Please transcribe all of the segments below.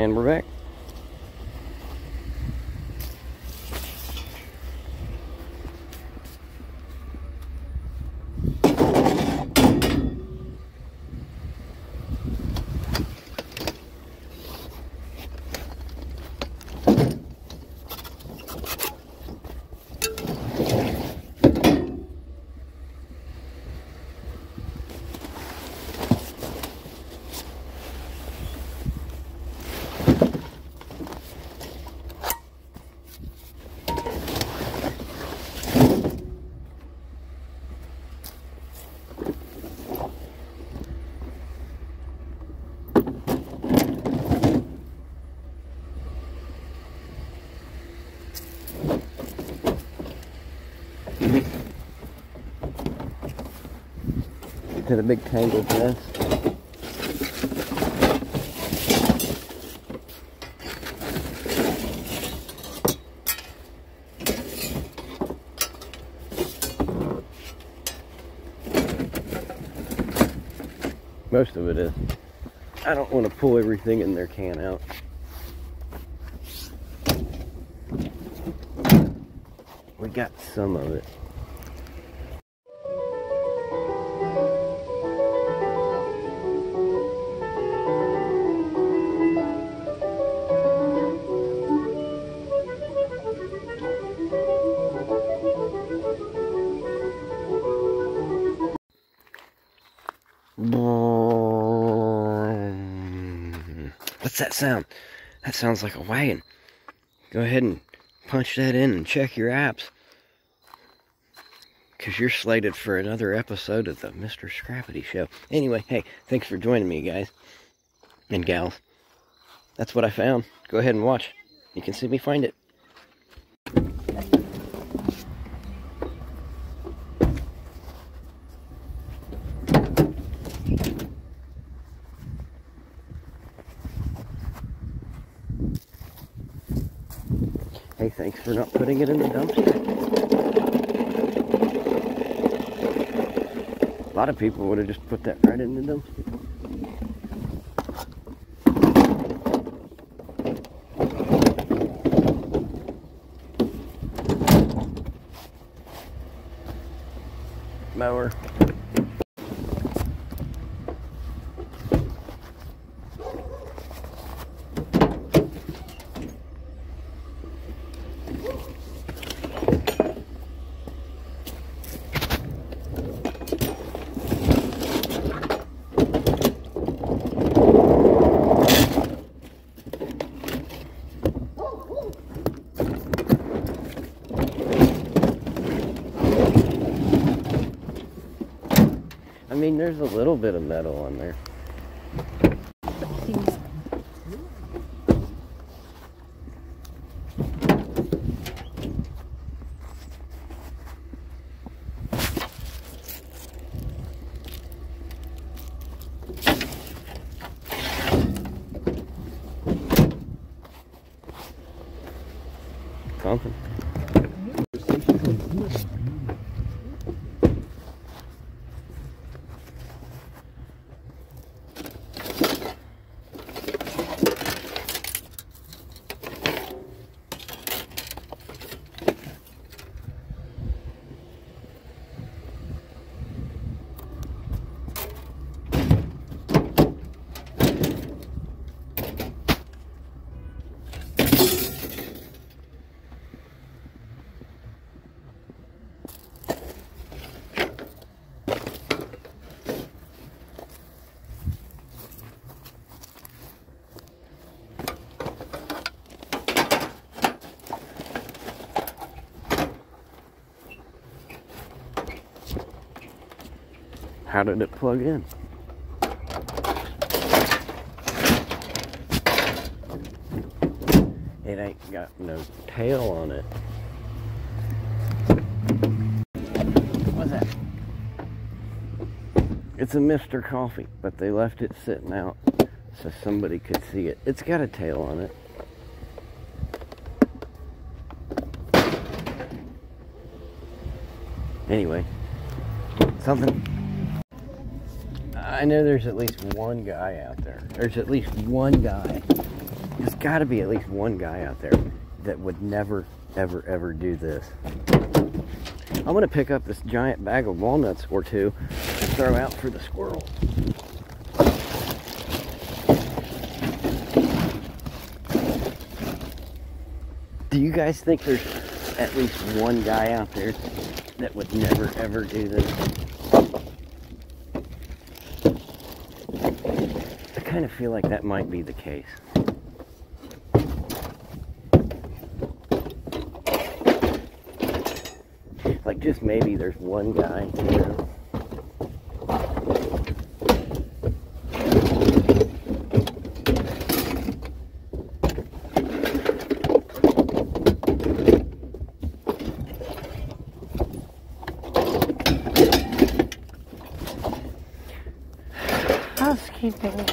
And we're back. To the big tangled mess. Most of it is. I don't want to pull everything in their can out. We got some of it. What's that sound? That sounds like a wagon. Go ahead and punch that in and check your apps, because you're slated for another episode of the Mr. Scrappity Show. Anyway, hey, thanks for joining me, guys and gals. That's what I found. Go ahead and watch. You can see me find it. Hey, thanks for not putting it in the dumpster. A lot of people would have just put that right in the dumpster. Mower. I mean, there's a little bit of metal on there. Something. How did it plug in? It ain't got no tail on it. What's that? It's a Mr. Coffee, but they left it sitting out so somebody could see it. It's got a tail on it. Anyway, something. I know there's at least one guy out there. There's at least one guy got to be at least one guy out there that would never, ever do this. I'm going to pick up this giant bag of walnuts or two and throw out for the squirrels. Do you guys think there's at least one guy out there that would never, ever do this? I kind of feel like that might be the case. Like, just maybe there's one guy, you know? Housekeeping.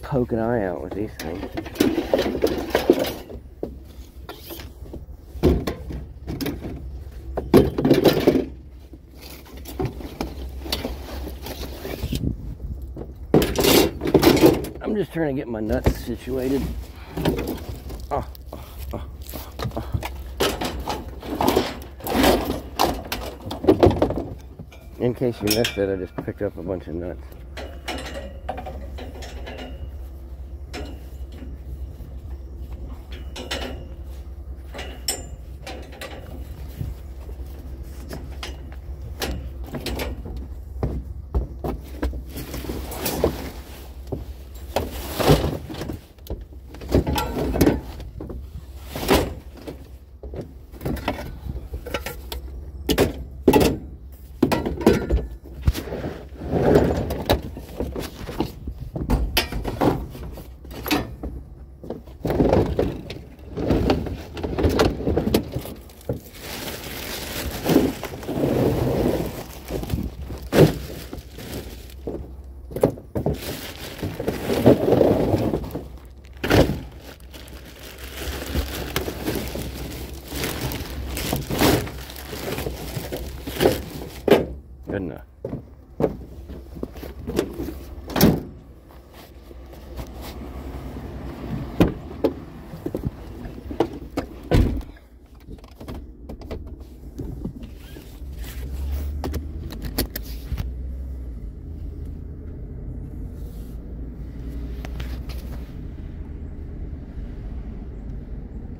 Poke an eye out with these things. I'm just trying to get my nuts situated. In case you missed it, I just picked up a bunch of nuts. Good enough.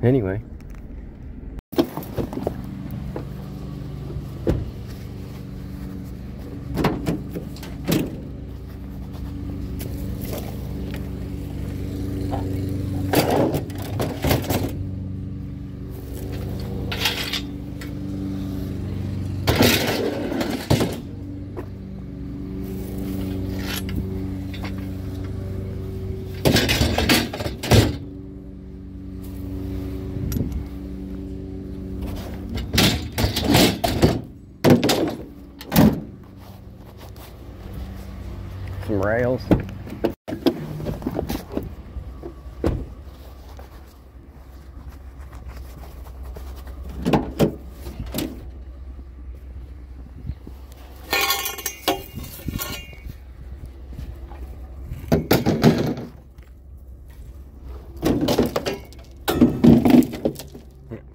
Anyway. Some rails.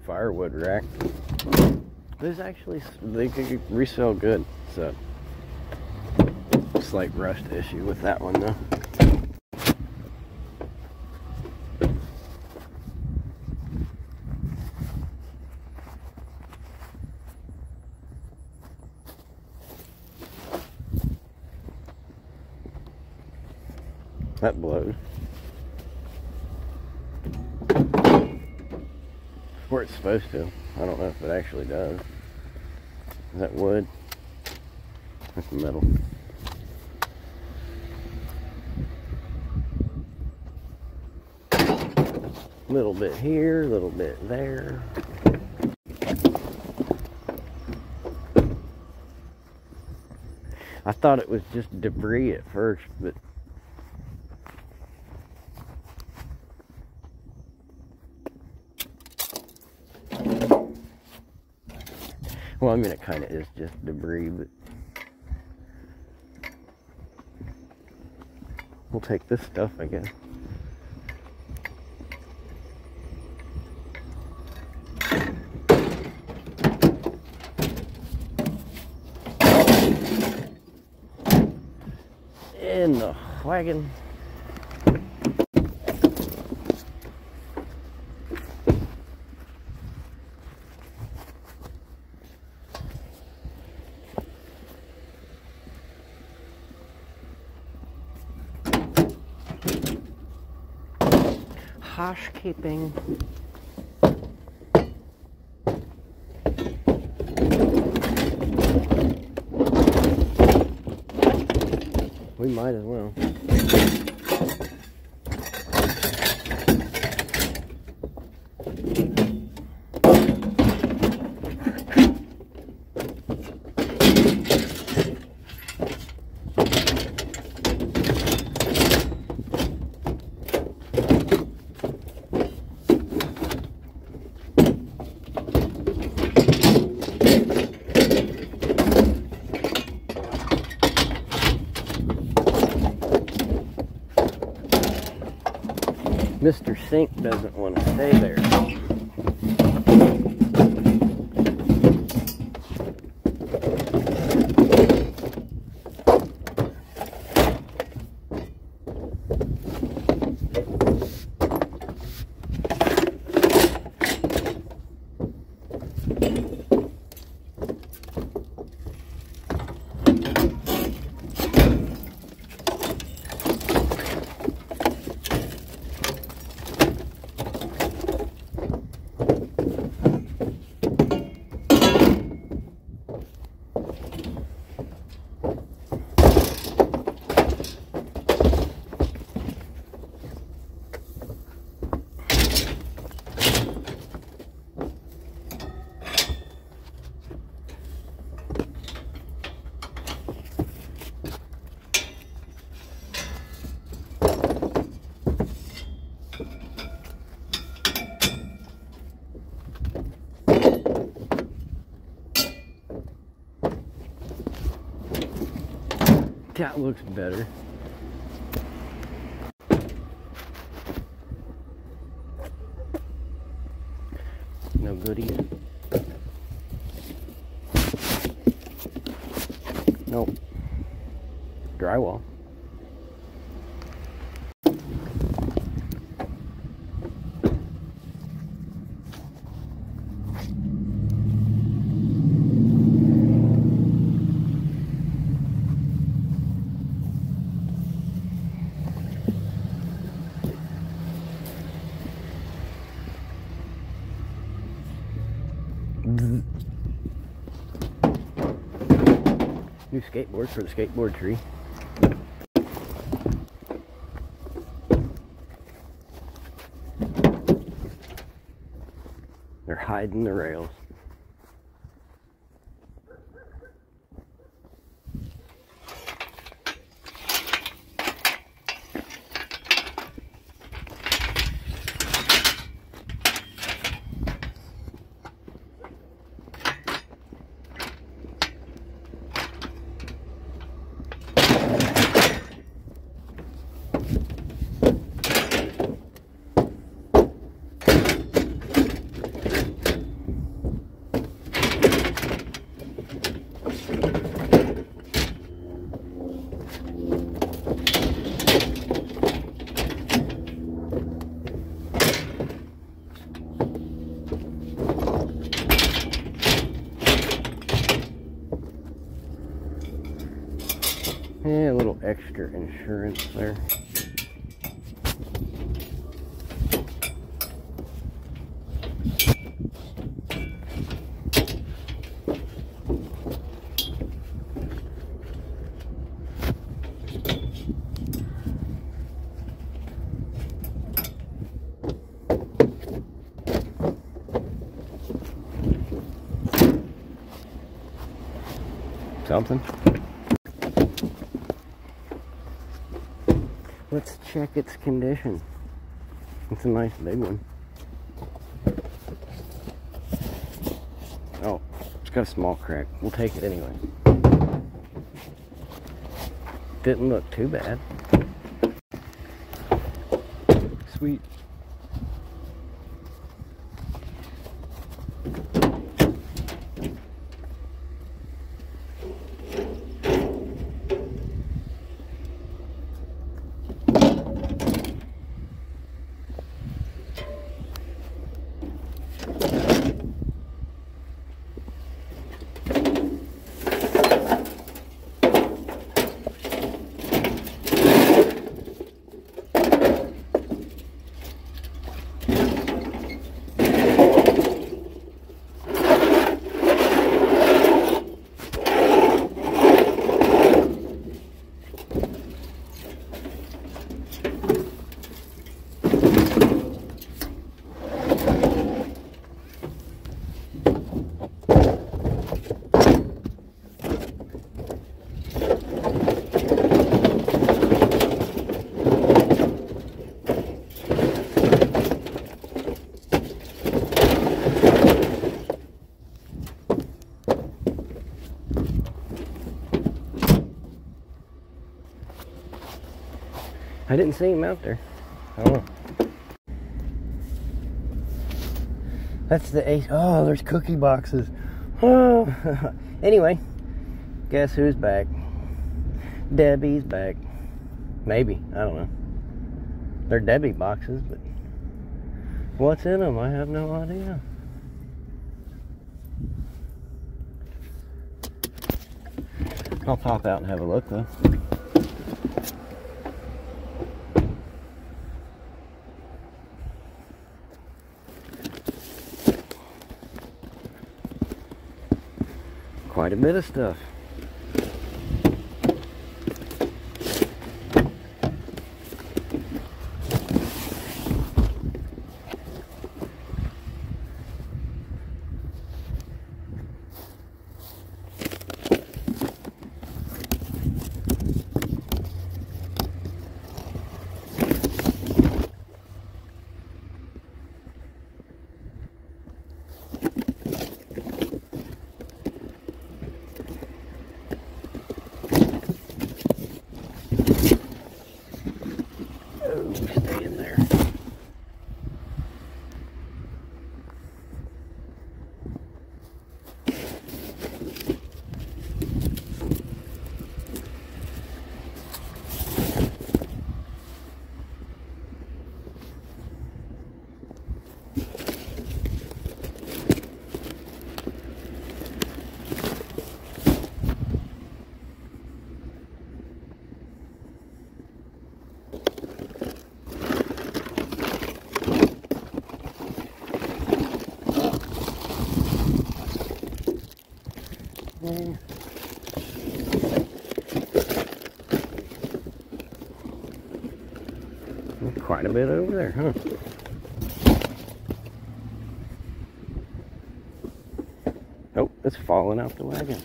Firewood rack. There's actually, they could resell good, so slight rust issue with that one though. That blows. Where it's supposed to. I don't know if it actually does. Is that wood? That's metal. Little bit here, little bit there. I thought it was just debris at first, but well, I mean, it kind of is just debris, but we'll take this stuff, I guess. In the wagon. Housekeeping. We might as well. Mr. Sink doesn't want to stay there. That looks better. No goodies. Nope. Drywall. New skateboard for the skateboard tree. They're hiding the rails. Yeah, a little extra insurance there. Something. check its condition. It's a nice big one. Oh, it's got a small crack. We'll take it anyway. Didn't look too bad. Sweet. I didn't see him out there. Oh. That's the ace. Oh, there's cookie boxes. Oh. Anyway, guess who's back? Debbie's back. Maybe. I don't know. They're Debbie boxes, but what's in them? I have no idea. I'll pop out and have a look, though. Quite a bit of stuff. Stay in there. Quite a bit over there, huh? Oh, it's falling out the wagon.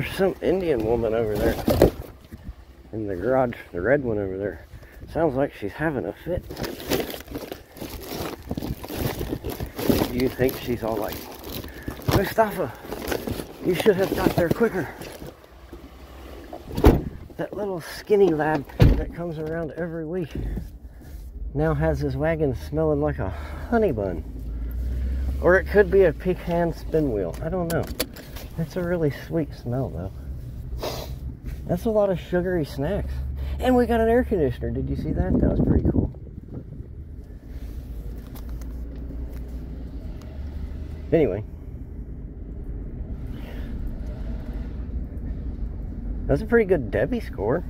There's some Indian woman over there in the garage, the red one over there. Sounds like she's having a fit. Do you think she's all like, Mustafa, you should have got there quicker? That little skinny lad that comes around every week now has his wagon smelling like a honey bun. Or it could be a pecan spin wheel. I don't know. It's a really sweet smell though. That's a lot of sugary snacks. And we got an air conditioner. Did you see that? That was pretty cool. Anyway. That's a pretty good Debbie score.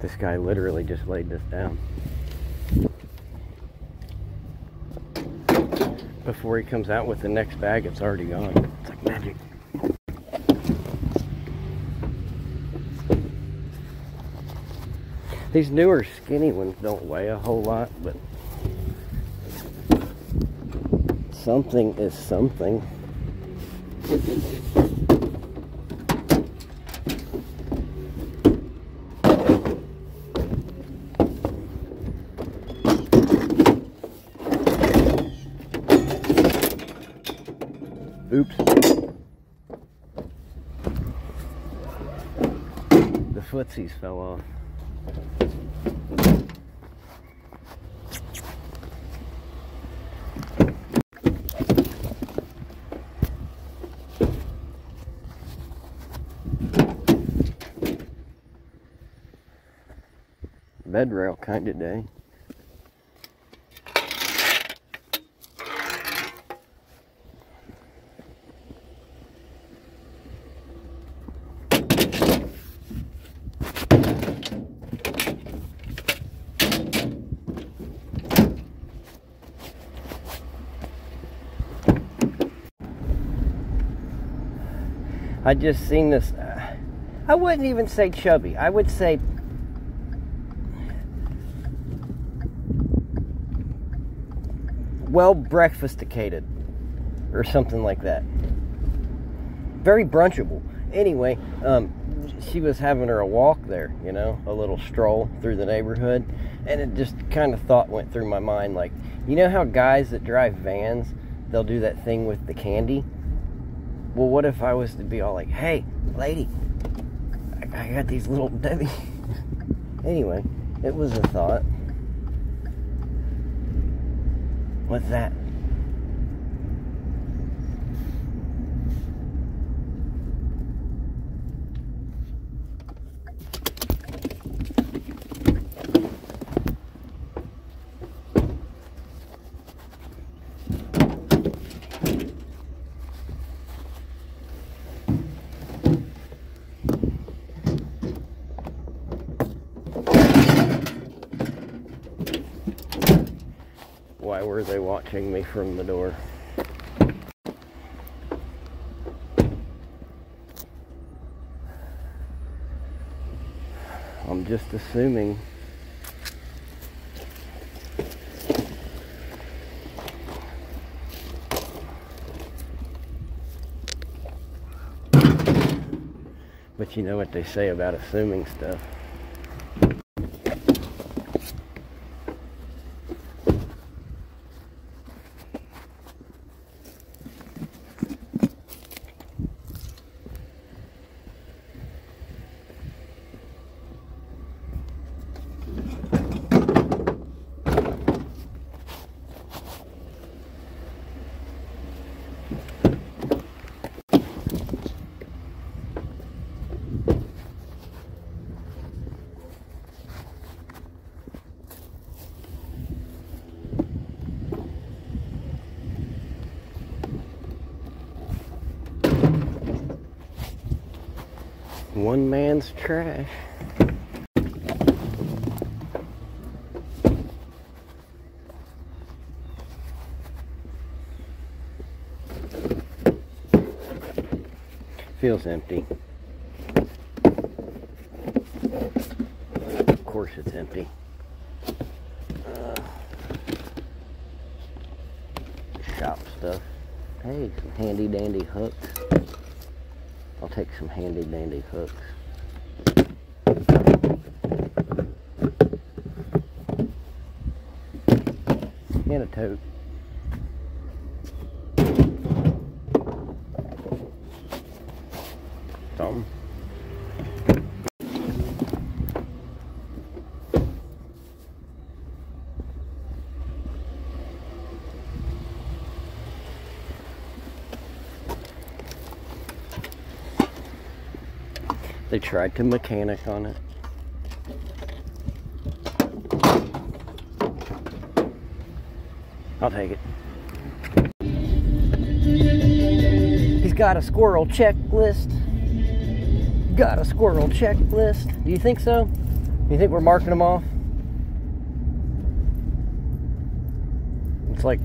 This guy literally just laid this down. Before he comes out with the next bag, it's already gone. It's like magic. These newer skinny ones don't weigh a whole lot, but something is something. Oops. The footsies fell off. Bed rail kind of day. I just seen this, I wouldn't even say chubby, I would say well breakfasticated or something like that. Very brunchable. Anyway, she was having her a walk there, you know, a little stroll through the neighborhood, and it just kind of thought went through my mind, like, you know how guys that drive vans, they'll do that thing with the candy? Well, what if I was to be all like, hey, lady, I got these little Debbie. Anyway, it was a thought. What's that? Why were they watching me from the door? I'm just assuming. But you know what they say about assuming stuff. One man's trash. Feels empty. Of course it's empty. Shop stuff. Some handy dandy hooks. I'll take some handy dandy hooks. And a tote. Something. They tried to mechanic on it. I'll take it. He's got a squirrel checklist. Got a squirrel checklist. Do you think so? Do you think we're marking them off? It's like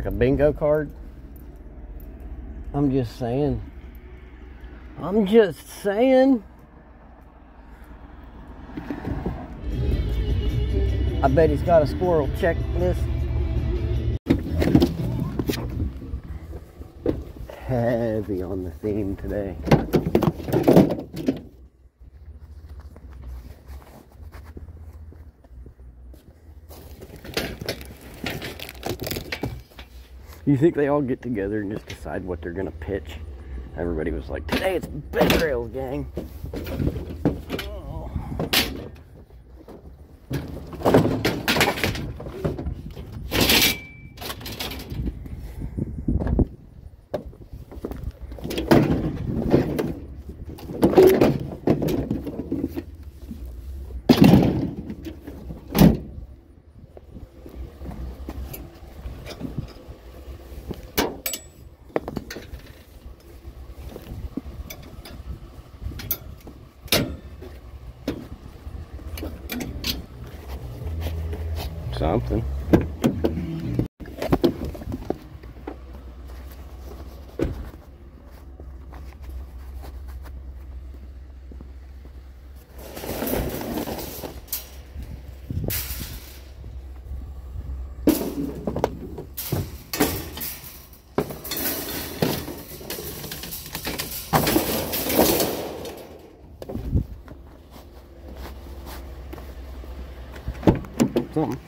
a bingo card. I'm just saying. I'm just saying. I bet he's got a squirrel checklist. Heavy on the theme today. You think they all get together and just decide what they're gonna pitch? Everybody was like, today it's bed rails, gang. Oh. Something. Something.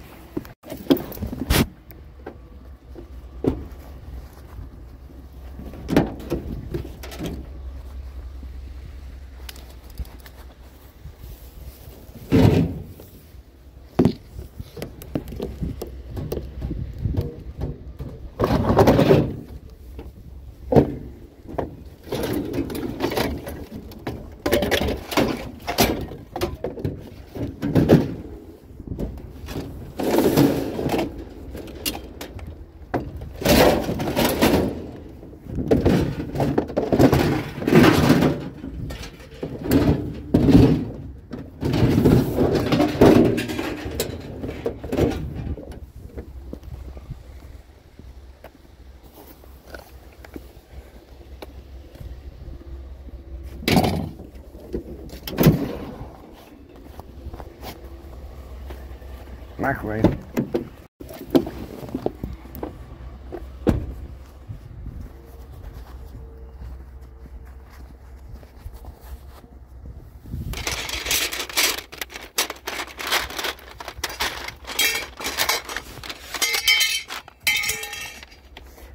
Microwave.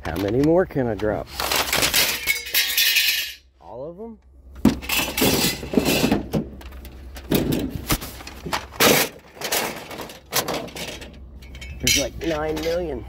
How many more can I drop? All of them? There's like 9 million.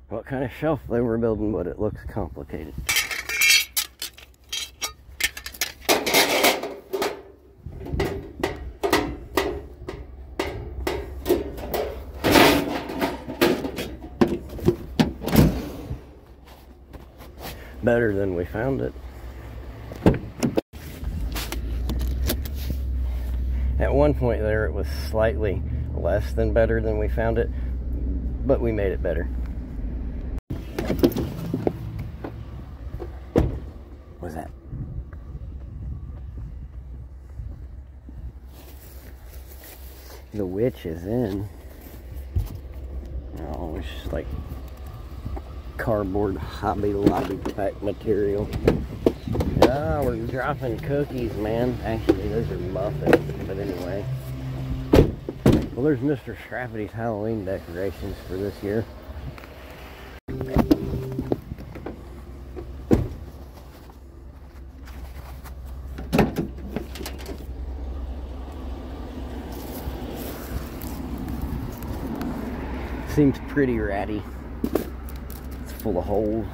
What kind of shelf they were building, but it looks complicated. Better than we found it. one point there it was slightly less than better than we found it, but we made it better. What's that? The witch is in. Oh, it's just like cardboard Hobby Lobby type material. Ah, we're dropping cookies, man. Actually, those are muffins, but anyway. Well, there's Mr. Scrappity's Halloween decorations for this year. Seems pretty ratty. It's full of holes.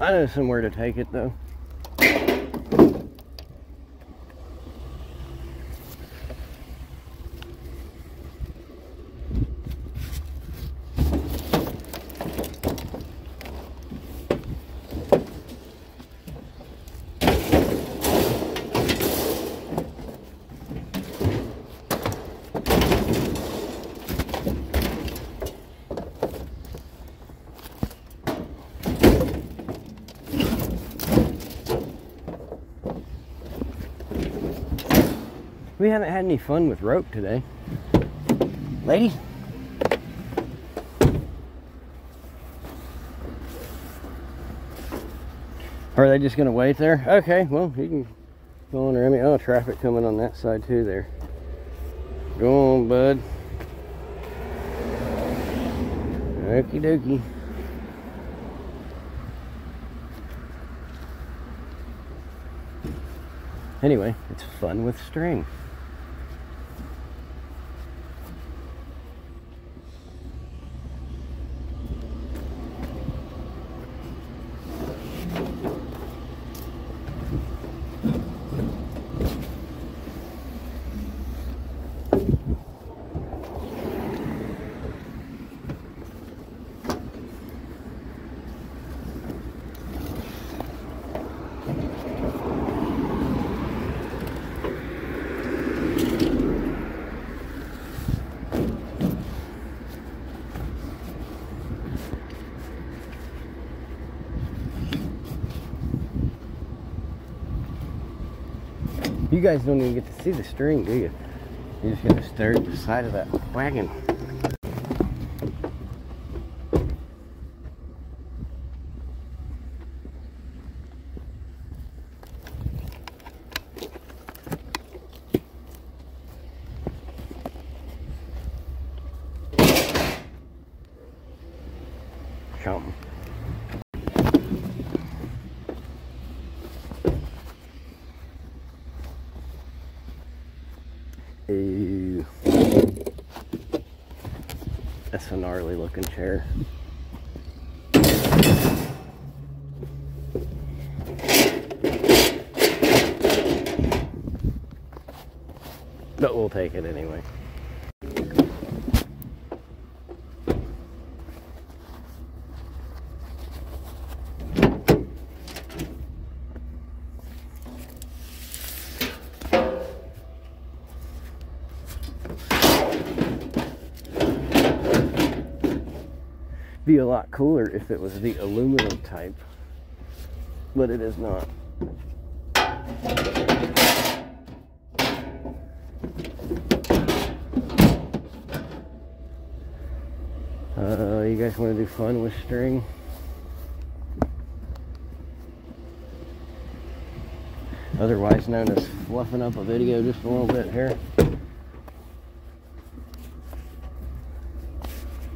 I know somewhere to take it though. We haven't had any fun with rope today. Ladies? Are they just gonna wait there? Okay, well, you can go on around me. Oh, traffic coming on that side too there. Go on, bud. Okie dokie. Anyway, it's fun with string. You guys don't even get to see the string, do you? You just get to stare at the side of that wagon. Something. Ooh. That's a gnarly looking chair. But we'll take it anyway. Be a lot cooler if it was the aluminum type, but it is not. You guys want to do fun with string? Otherwise known as fluffing up a video just a little bit here.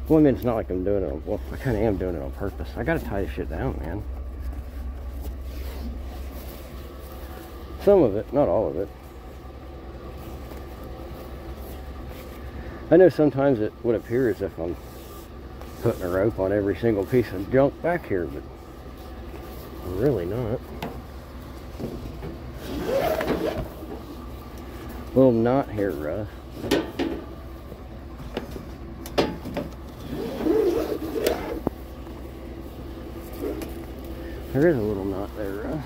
Well, I mean, it's not like I'm doing it on, well, I kind of am doing it on purpose. I gotta tie this shit down, man. Some of it, not all of it. I know sometimes it would appear as if I'm putting a rope on every single piece of junk back here, but I'm really not. Little knot here, Russ. There is a little knot there.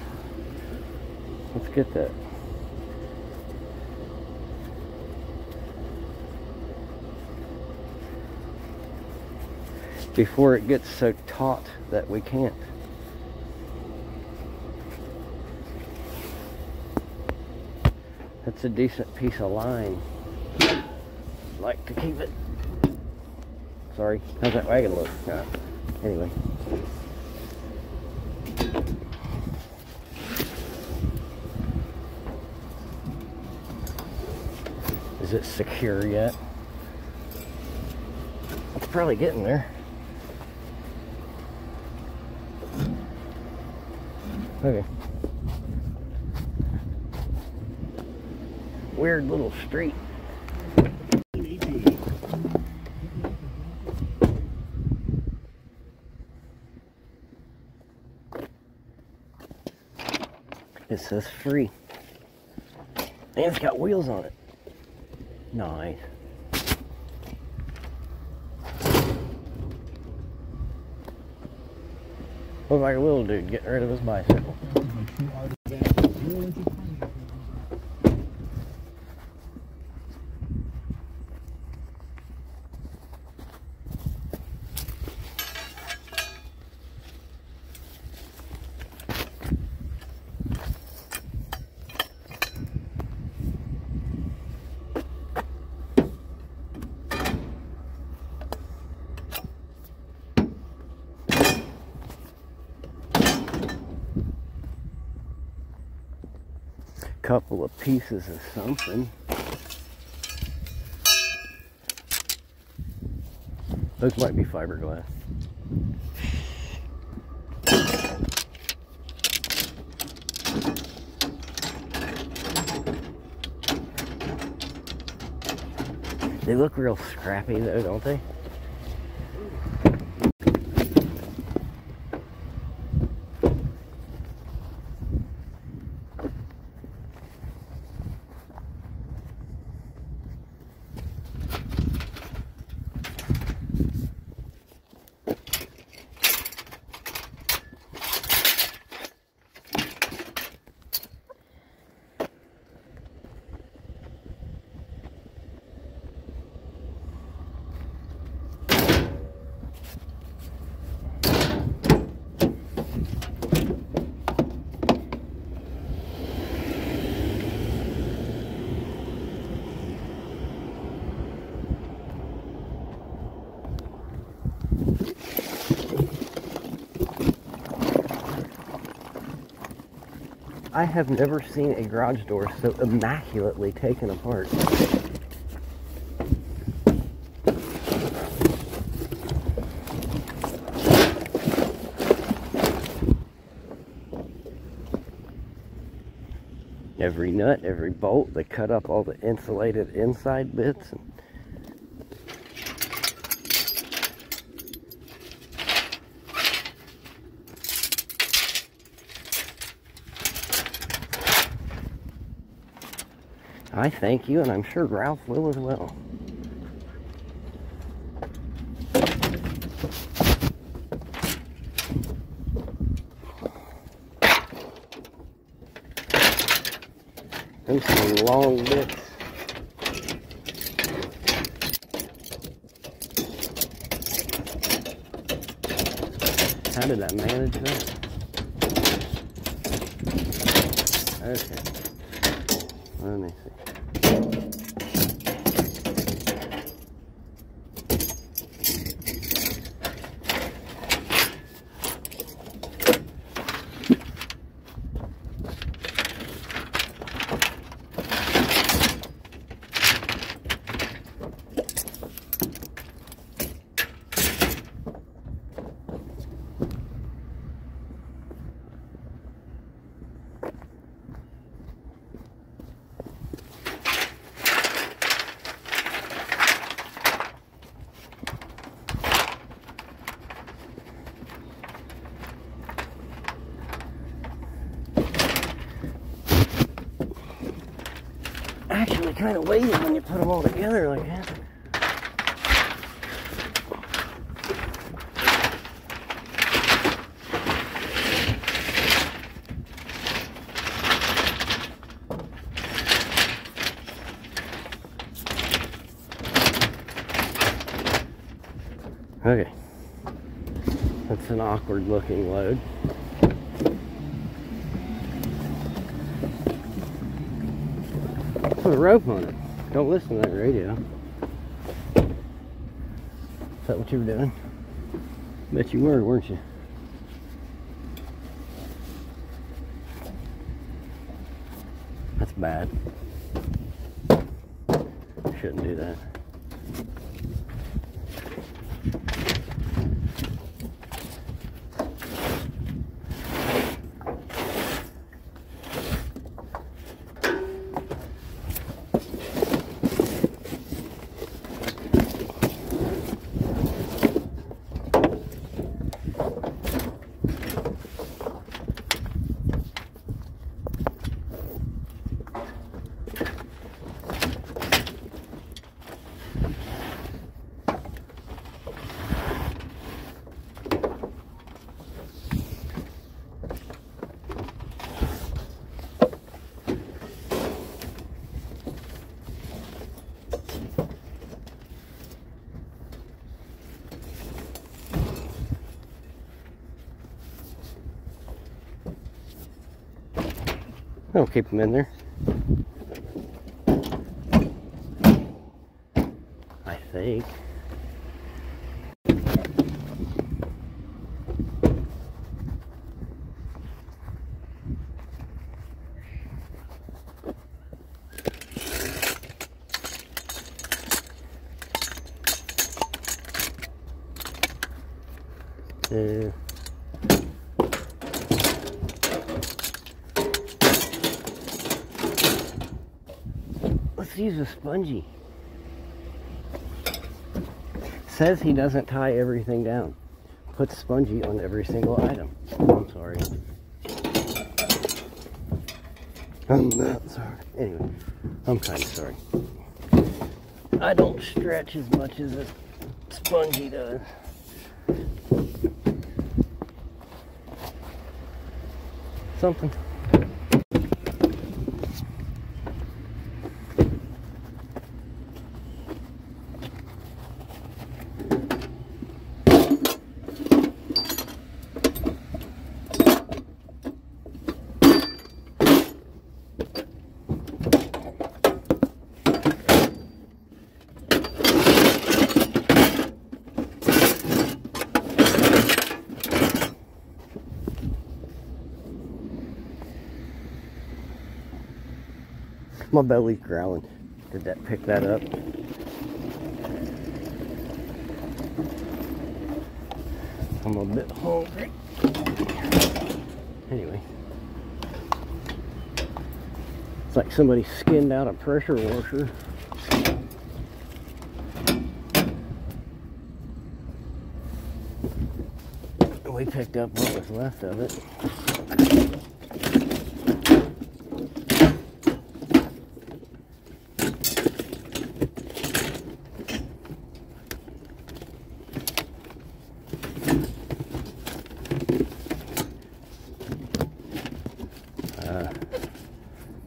Let's get that. Before it gets so taut that we can't. That's a decent piece of line. Like to keep it. Sorry, how's that wagon look? Anyway. Is it secure yet? It's probably getting there. Okay. Weird little street. It says free. And it's got wheels on it. Nice. Looks like a little dude getting rid of his bicycle. Couple of pieces of something. Those might be fiberglass. They look real scrappy though, don't they? I have never seen a garage door so immaculately taken apart. Every nut, every bolt, they cut up all the insulated inside bits. And I thank you, and I'm sure Ralph will as well. Those some long bits. How did I manage that? Okay. Let me see. Actually kind of weighty when you put them all together like that. Okay. That's an awkward looking load. Put a rope on it. Don't listen to that radio. Is that what you were doing? Bet you were, weren't you? That's bad. Shouldn't do that. I'll keep them in there. I think. Let's use a spongy. Says he doesn't tie everything down. Puts spongy on every single item. I'm sorry. I'm not sorry. Anyway, I'm kind of sorry. I don't stretch as much as a spongy does. Something. My belly's growling. Did that pick that up? I'm a bit hungry. Anyway. It's like somebody skinned out a pressure washer. We picked up what was left of it.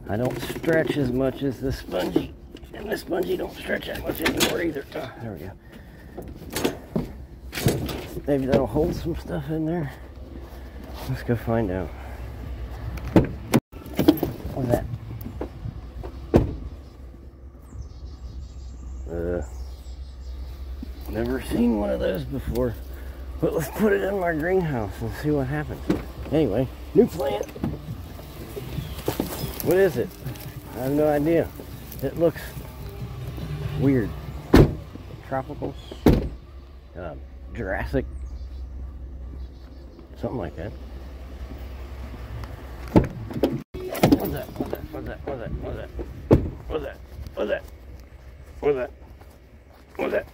I don't stretch as much as the spongy, and the spongy don't stretch that much anymore either. There we go. Maybe that'll hold some stuff in there. Let's go find out. What's that? Never seen one of those before, but let's put it in my greenhouse and see what happens. Anyway, new plant. What is it? I have no idea. It looks weird. Tropical. Jurassic. Something like that. What's that? What's that? What's that? What's that? What's that? What's that? What's that? What's that? What's that?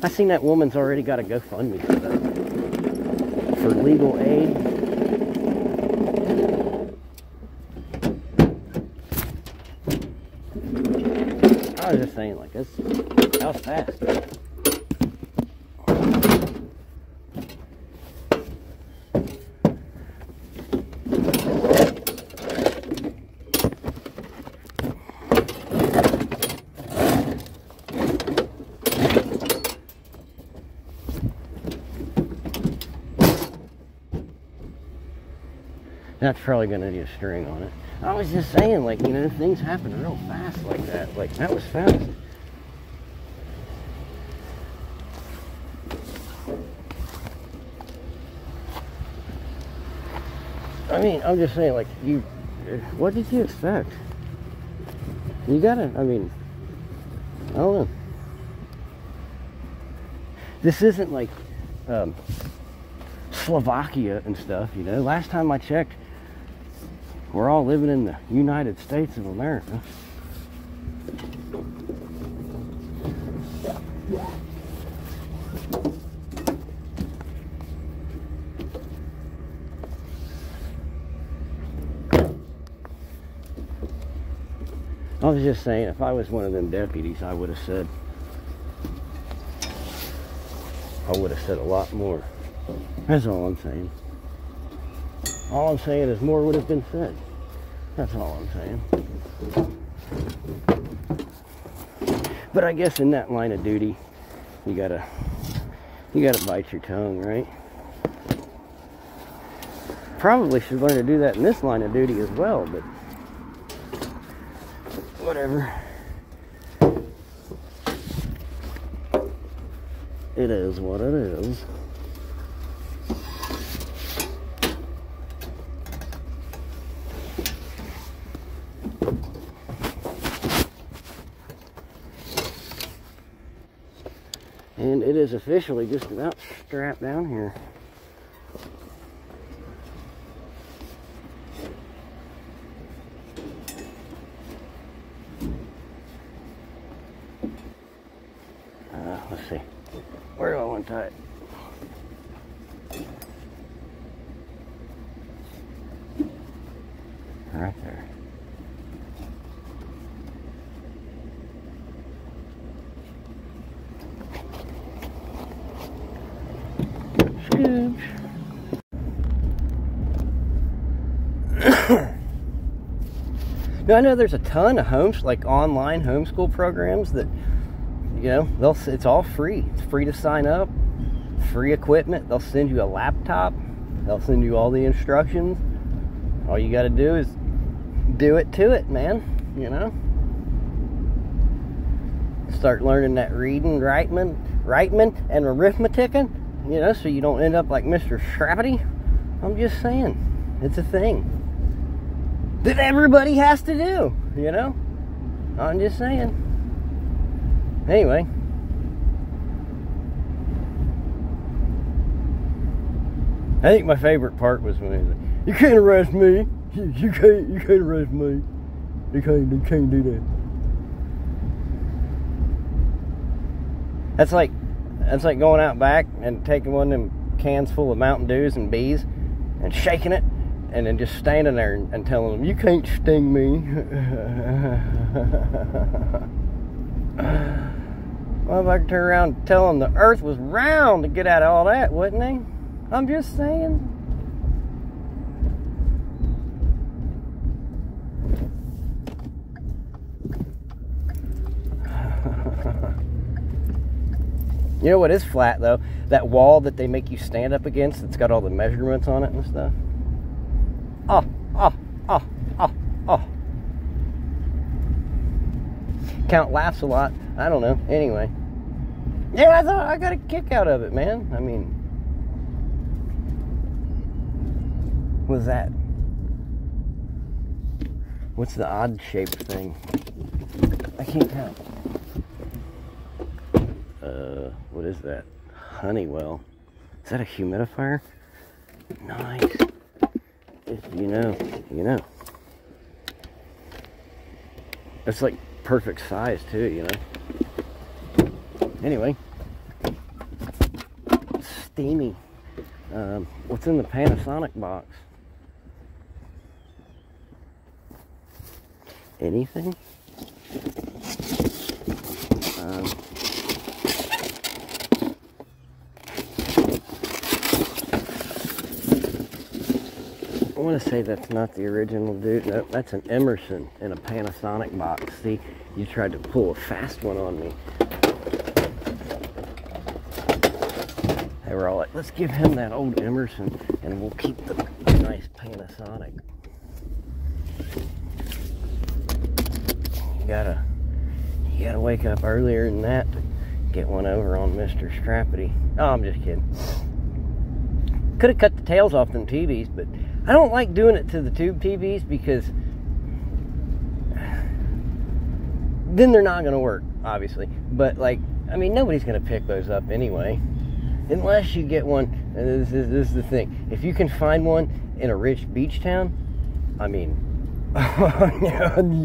I seen that woman's already got a GoFundMe for that. For legal aid. I was just saying, like, that was fast. That's probably gonna need a string on it. I was just saying, like, you know, things happen real fast like that. Like, that was fast. I mean, I'm just saying, like, what did you expect? You gotta, I mean, I don't know. This isn't like Slovakia and stuff, you know. Last time I checked, we're all living in the United States of America. I was just saying, if I was one of them deputies, I would have said a lot more. That's all I'm saying. All I'm saying is more would have been said. That's all I'm saying. But I guess in that line of duty, you gotta bite your tongue, right? Probably should learn to do that in this line of duty as well, but whatever. It is what it is. And it is officially just about strapped down here. Let's see. Where do I want to tie it? Right there. Scooch. Now I know there's a ton of online homeschool programs that, you know, it's all free. It's free to sign up, free equipment. They'll send you a laptop. They'll send you all the instructions. All you got to do is do it to it, man. You know, start learning that reading, writing, and arithmeticing. You know, so you don't end up like Mr. Shrappity. I'm just saying, it's a thing that everybody has to do. You know, I'm just saying. Anyway, I think my favorite part was when he was like, "You can't arrest me. You can't arrest me. You can't do that." That's like going out back and taking one of them cans full of Mountain Dews and bees and shaking it, and then just standing there and telling them, "You can't sting me." Well, if I could turn around and tell him the earth was round to get out of all that, wouldn't he? I'm just saying. You know what is flat, though? That wall that they make you stand up against that's got all the measurements on it and stuff. Oh. Count laughs a lot. I don't know. Anyway. Yeah, I got a kick out of it, man. I mean, what's that? What's the odd shaped thing? I can't tell. What is that? Honeywell. Is that a humidifier? Nice. If you know, you know. It's like perfect size too, you know. Anyway, steamy. What's in the Panasonic box? Anything? I want to say that's not the original dude. No, that's an Emerson in a Panasonic box. See, you tried to pull a fast one on me. They were all like, let's give him that old Emerson and we'll keep the nice Panasonic. You gotta wake up earlier than that to get one over on Mr. Strappity. Oh, I'm just kidding. Could have cut the tails off them TVs, but I don't like doing it to the tube TVs because then they're not gonna work, obviously. But like, I mean, nobody's gonna pick those up anyway, unless you get one. And this is the thing: if you can find one in a rich beach town, I mean,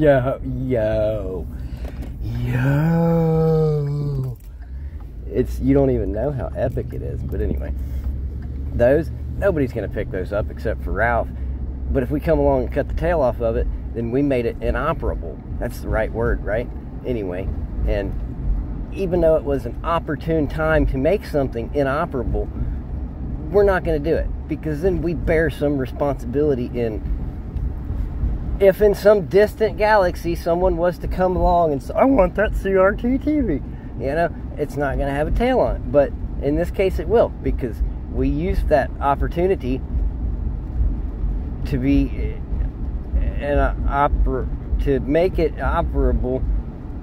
yo, it's, you don't even know how epic it is. But anyway, those, nobody's gonna pick those up except for Ralph. But if we come along and cut the tail off of it, then we made it inoperable. That's the right word, right? Anyway, and even though it was an opportune time to make something inoperable, we're not going to do it, because then we bear some responsibility if in some distant galaxy someone was to come along and say, I want that CRT TV, you know, it's not going to have a tail on it. But in this case it will, because we used that opportunity to be to make it operable.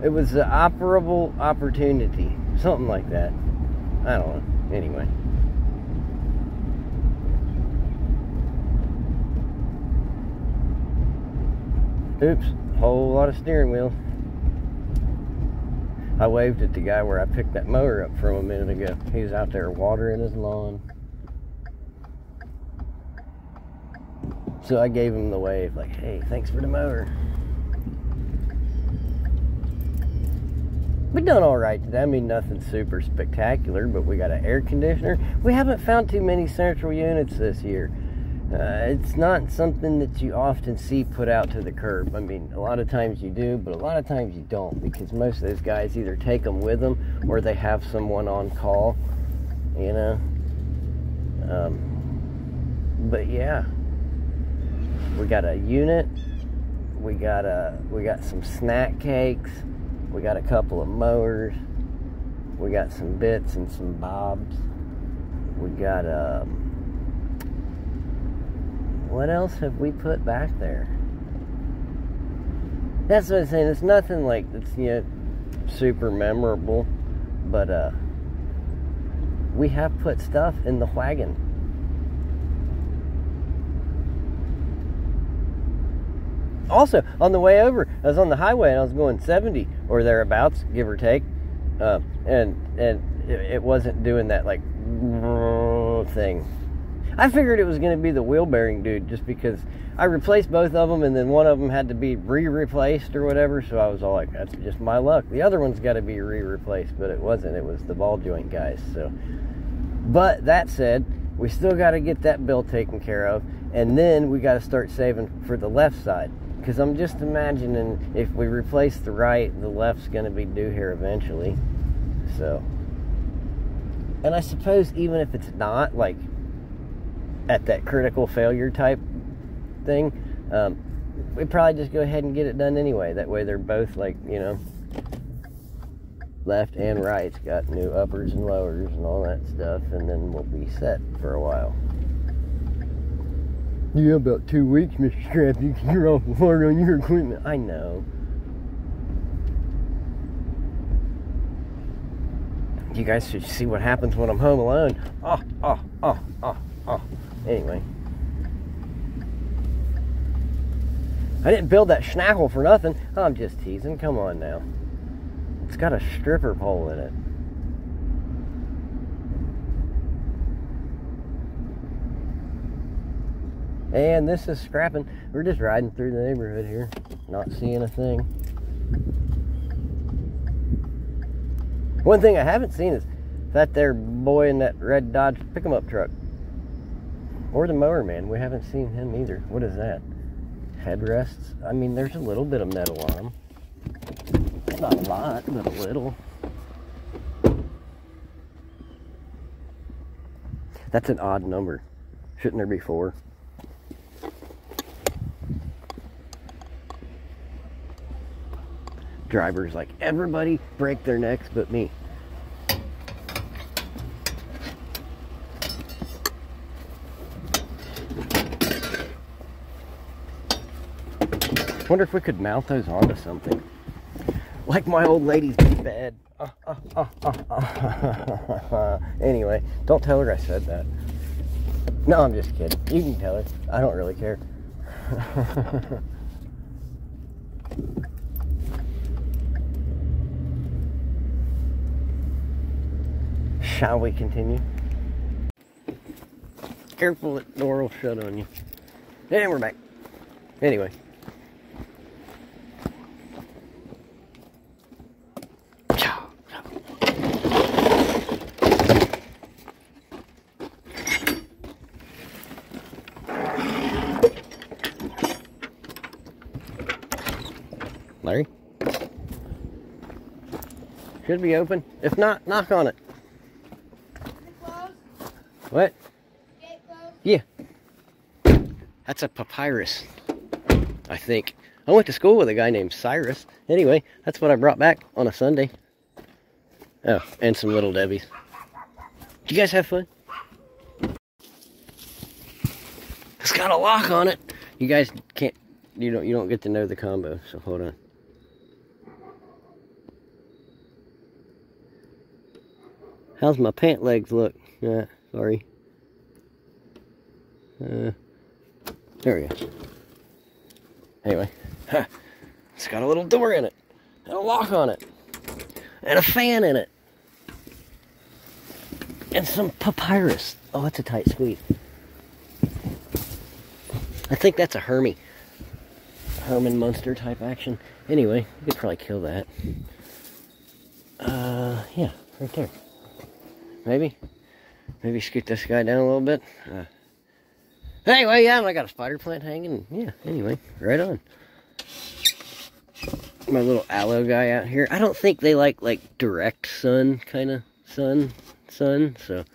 It was an operable opportunity, something like that. I don't know. Anyway, oops, whole lot of steering wheel. I waved at the guy where I picked that mower up from a minute ago. He was out there watering his lawn. So I gave him the wave, like, hey, thanks for the mower. We done all right today. I mean, nothing super spectacular, but we got an air conditioner. We haven't found too many central units this year. It's not something that you often see put out to the curb. I mean, a lot of times you do, but a lot of times you don't, because most of those guys either take them with them or they have someone on call, you know. But yeah, we got a unit. We got some snack cakes. We got a couple of mowers. We got some bits and some bobs. We got what else have we put back there? That's what I'm saying. It's nothing like it's, you know, super memorable, but we have put stuff in the wagon. Also, on the way over, I was on the highway and I was going 70 or thereabouts, give or take, and it wasn't doing that like thing. I figured it was going to be the wheel bearing dude, just because I replaced both of them, and then one of them had to be re-replaced or whatever, so I was all like, that's just my luck. The other one's got to be re-replaced, but it wasn't. It was the ball joint guys. So, but that said, we still got to get that bill taken care of, and then we got to start saving for the left side, because I'm just imagining if we replace the right, the left's going to be due here eventually. So, and I suppose even if it's not like at that critical failure type thing, we'd probably just go ahead and get it done anyway. That way they're both, like, you know, left and right's got new uppers and lowers and all that stuff, and then we'll be set for a while. Yeah, about 2 weeks, Mr. Scrappy. You're off hard on your equipment. I know. You guys should see what happens when I'm home alone. Anyway, I didn't build that schnackle for nothing. I'm just teasing. Come on now. It's got a stripper pole in it. And this is scrapping. We're just riding through the neighborhood here, not seeing a thing. One thing I haven't seen is that there boy in that red Dodge pick-em-up truck. Or the mower man. We haven't seen him either. What is that? Headrests? I mean, there's a little bit of metal on them. Not a lot, but a little. That's an odd number. Shouldn't there be 4? Driver's like, everybody break their necks but me. Wonder if we could mount those onto something. Like my old lady's bed. Anyway, don't tell her I said that. No, I'm just kidding. You can tell her. I don't really care. Shall we continue? Careful, that door will shut on you. And we're back. Anyway. Larry? Should be open. If not, knock on it. What? Yeah. That's a papyrus, I think. I went to school with a guy named Cyrus. Anyway, that's what I brought back on a Sunday. Oh, and some Little Debbie's. Did you guys have fun? It's got a lock on it. You guys can't, you don't get to know the combo, so hold on. How's my pant legs look? Sorry. There we go. Anyway, it's got a little door in it, and a lock on it, and a fan in it, and some papyrus. Oh, that's a tight squeeze. I think that's a Herman Munster type action. Anyway, you could probably kill that. Yeah, right there. Maybe scoot this guy down a little bit. Anyway, yeah, and I got a spider plant hanging. Yeah, anyway, right on. My little aloe guy out here. I don't think they like direct sun kind of sun. So,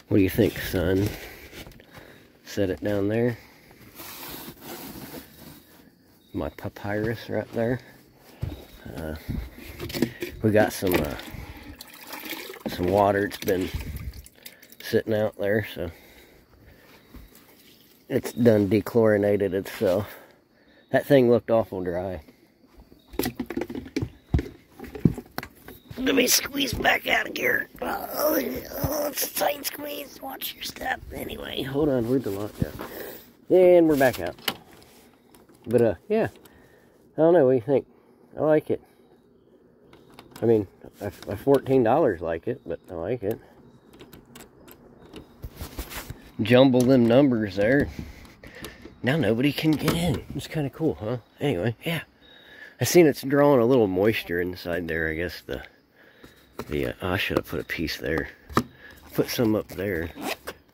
what do you think, sun? Set it down there. My papyrus right there. We got some water. It's been sitting out there, so it's done dechlorinated itself. That thing looked awful dry. Let me squeeze back out of here. Oh, it's a tight squeeze. Watch your step. Anyway, hold on. Where'd the lock go? And we're back out. But, yeah. I don't know. What do you think? I like it. I mean, I $14 like it, but I like it. Jumble them numbers there. Now nobody can get in. It's kind of cool, huh? Anyway, yeah. I seen it's drawing a little moisture inside there. I guess I should have put a piece there. Put some up there.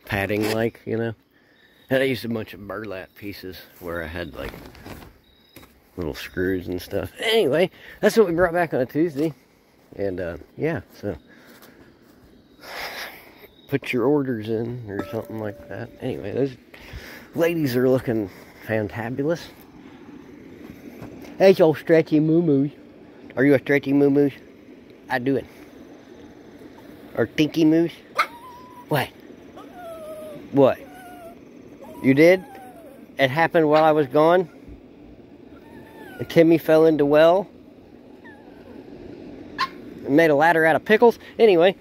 Padding like, you know. And I used a bunch of burlap pieces where I had like little screws and stuff. Anyway, that's what we brought back on a Tuesday. And yeah, so put your orders in or something like that. Anyway, those ladies are looking fantabulous. Hey, y'all stretchy moo-moos. Are you a stretchy moo-moos? I do it. Or tinky moose? What? What? You did? It happened while I was gone? And Timmy fell into well? And made a ladder out of pickles? Anyway,